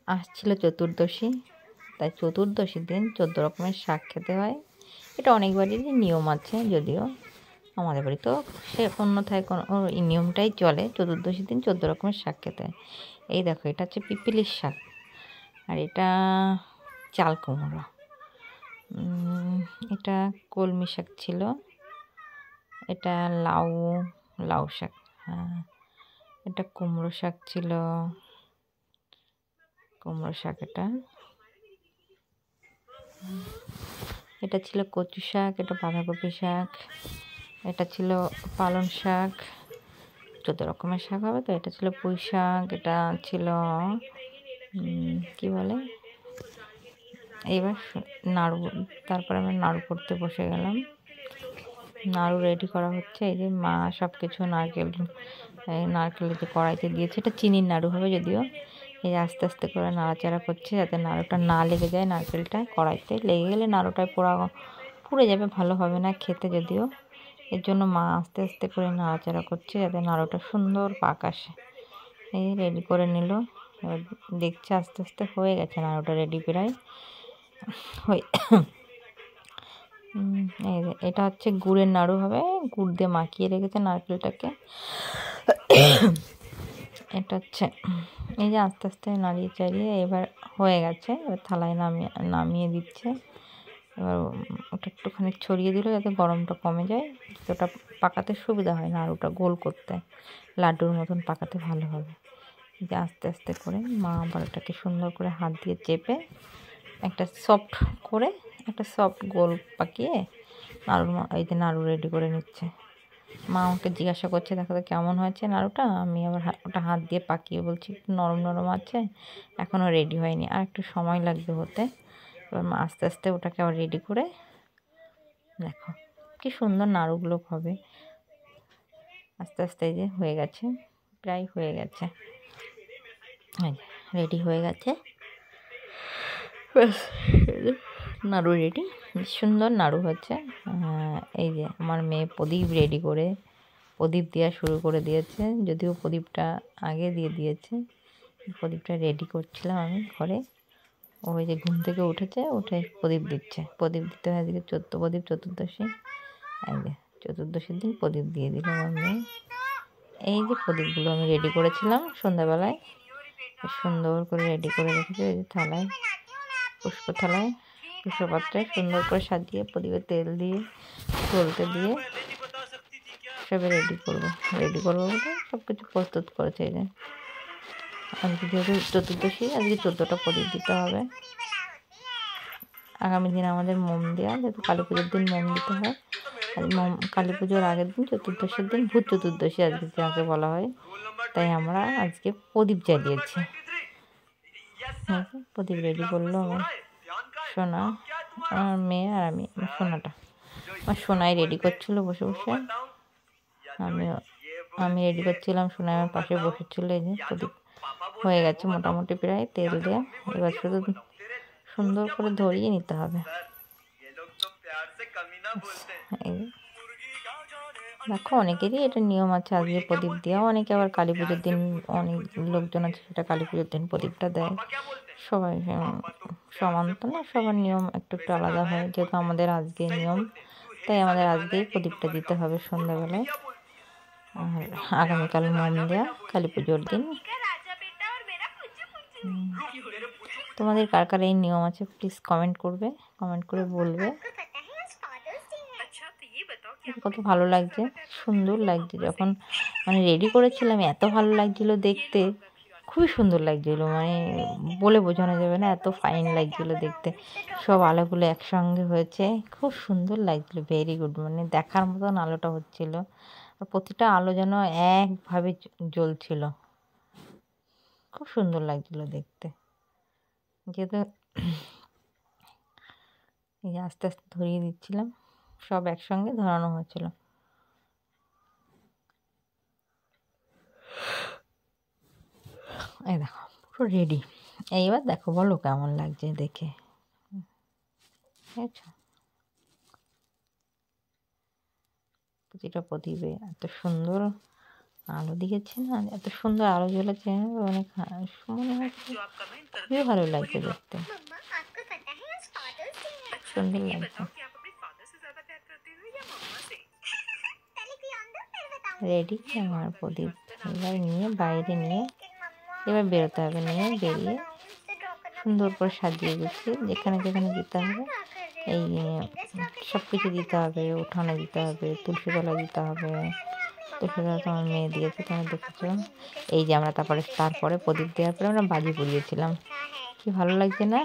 আসছিল চতুর্দশী, তাই চতুর্দশীর দিন 14 রকমের শাক খেতে হয়। এটা অনেক বাড়িরই নিয়ম আছে, যদিও আমাদের বাড়ি তো সে অন্যথায় কোনো এই নিয়মটাই চলে, চতুর্দশীর দিন 14 রকমের শাক খেতে হয়। এই দেখো, এটা হচ্ছে পিপিলির শাক, আর এটা চাল কুমড়ো, এটা কলমি শাক ছিল, এটা লাউ লাউ শাক, হ্যাঁ এটা কুমড়ো শাক ছিল, কুমড়ো শাক, এটা ছিল কচু শাক, এটা বাঁধাকপি শাক, এটা ছিল পালং শাক, 14 রকমের শাক হবে তো। এটা ছিল পুঁই শাক, এটা ছিল কি বলে, এইবার নাড়ু। তারপরে আমরা নাড়ু করতে বসে গেলাম, নাড়ু রেডি করা হচ্ছে। এই যে মা সব কিছু নারকেল যে কড়াইতে দিয়েছে, এটা চিনির নাড়ু হবে যদিও। এই যে আস্তে আস্তে করে নাড়াচাড়া করছে যাতে নাড়ুটা না লেগে যায়, নারকেলটা কড়াইতে লেগে গেলে নাড়ুটায় পুড়ে যাবে, ভালো হবে না খেতে যদিও। এর জন্য মা আস্তে আস্তে করে নাড়াচাড়া করছে যাতে নাড়ুটা সুন্দর পাক আসে। এই রেডি করে নিল, এবার দেখছে আস্তে আস্তে হয়ে গেছে নাড়ুটা রেডি প্রায় হয়ে। এটা হচ্ছে গুড়ের নাড়ু হবে, গুড় দিয়ে মাখিয়ে রেখেছে নারকেলটাকে। এটা হচ্ছে এই যে আস্তে আস্তে নাড়িয়ে চাড়িয়ে এবার হয়ে গেছে, এবার থালায় নামিয়ে দিচ্ছে। এবার ওটা একটুখানি ছড়িয়ে দিল যাতে গরমটা কমে যায়, ওটা পাকাতে সুবিধা হয়, নাড়ুটা গোল করতে লাড্ডুর মতন পাকাতে ভালো হবে। যে আস্তে আস্তে করে মা আবার ওটাকে সুন্দর করে হাত দিয়ে চেপে একটা সফট গোল পাকিয়ে এই যে নাড়ু রেডি করে নিচ্ছে। মা আমাকে জিজ্ঞাসা করছে দেখো তো কেমন হয়েছে নাড়ুটা। আমি আবার ওটা হাত দিয়ে পাকিয়ে বলছি একটু নরম নরম আছে, এখনও রেডি হয়নি, আর একটু সময় লাগবে হতে। এবার মা আস্তে আস্তে ওটাকে আবার রেডি করে, দেখো কি সুন্দর নাড়ুগুলো হবে। আস্তে আস্তে এই যে হয়ে গেছে, প্রায় হয়ে গেছে, রেডি হয়ে গেছে, নাড়ু রেডি, সুন্দর নাড়ু হচ্ছে। এই যে আমার মেয়ে প্রদীপ দেওয়া শুরু করে দিয়েছে, যদিও প্রদীপটা আগে দিয়ে দিয়েছে। প্রদীপটা রেডি করছিলাম আমি ঘরে, ওই যে ঘুম থেকে উঠে প্রদীপ দিচ্ছে। প্রদীপ দিতে হয় আজকে প্রদীপ চতুর্দশী, এই যে চতুর্দশীর দিন প্রদীপ দিয়ে দিল আমার মেয়ে। এই যে প্রদীপগুলো আমি রেডি করেছিলাম সন্ধ্যাবেলায়, সুন্দর করে রেডি করে রেখেছি। এই যে পুষ্পপাত্রে সুন্দর করে সাজিয়ে প্রদীপে তেল দিয়ে সলতে দিয়ে সবে রেডি করবো বলে সব কিছু প্রস্তুত করেছে। এই যে আজকে যেহেতু চতুর্দশী, আজকে 14টা প্রদীপ দিতে হবে। আগামী দিন আমাদের মোম দেওয়া, যেহেতু কালী পুজোর দিন মোম দিতে হয়, আর কালী পুজোর আগের দিন চতুর্দশীর দিন ভূত চতুর্দশী আজকে যাকে বলা হয়, তাই আমরা আজকে প্রদীপ জ্বালিয়েছি। প্রদীপ রেডি করলো আমার সোনা, আমার মেয়ে আর আমি, আমার সোনাই রেডি করছিলো বসে বসে, আমি রেডি করছিলাম, সোনাই আমার পাশে বসেছিল। এই যে প্রদীপ হয়ে গেছে মোটামুটি প্রায় তেল দেওয়া, এবার শুধু সুন্দর করে ধরিয়ে নিতে হবে। দেখো অনেকেরই এটা নিয়ম আছে আজকে প্রদীপ দেওয়া, অনেকে আবার কালী পুজোর দিন, অনেক লোকজন আছে সেটা কালী পুজোর দিন প্রদীপটা দেয়। সবাই সমান তো না, সবার নিয়ম একটু একটু আলাদা হয়, যেহেতু আমাদের আজকে নিয়ম তাই আমাদের আজকেই প্রদীপটা দিতে হবে সন্ধ্যাবেলায়। আর আগামীকাল মোম দেওয়া কালী পুজোর দিন। তোমাদের কার কার এই নিয়ম আছে প্লিজ কমেন্ট করে বলবে। কত ভালো লাগছে, সুন্দর লাগছে, যখন মানে রেডি করেছিলাম এত ভালো লাগছিল দেখতে, খুবই সুন্দর লাগছিলো, মানে বলে বোঝানো যাবে না, এত ফাইন লাগছিলো দেখতে। সব আলোগুলো একসঙ্গে হয়েছে, খুব সুন্দর লাগছিলো, ভেরি গুড, মানে দেখার মতন আলোটা হচ্ছিল, আর প্রতিটা আলো যেন একভাবে জ্বলছিল, খুব সুন্দর লাগছিলো দেখতে। যেহেতু এই আস্তে আস্তে ধরিয়ে দিচ্ছিলাম, সব একসঙ্গে ধরানো হয়েছিল। এই দেখো পুরো রেডি। এইবার দেখো বলো কেমন লাগছে দেখে, বুঝেছো? প্রতিটা প্রদীপে এত সুন্দর আলো দিয়েছে না, এত সুন্দর আলো জ্বলেছে, অনেক মনে হচ্ছে খুবই ভালো লাগছে দেখতে, সুন্দর লাগছে। রেডি আমার প্রদীপ এবার নিয়ে বাইরে নিয়ে এবার বেরোতে হবে, নিয়ে বেরিয়ে সুন্দর করে সাজিয়ে গুছিয়ে যেখানে যেখানে দিতে হবে এই সব কিছু দিতে হবে, উঠানে দিতে হবে, তুলসী তলায় দিতে হবে। তুলসী তলা তো আমার মেয়ে দিয়েছে, তোমরা দেখেছ। এই যে আমরা তারপরে প্রদীপ দেওয়ার পরে আমরা বাজি পুড়িয়েছিলাম, কি ভালো লাগছে না?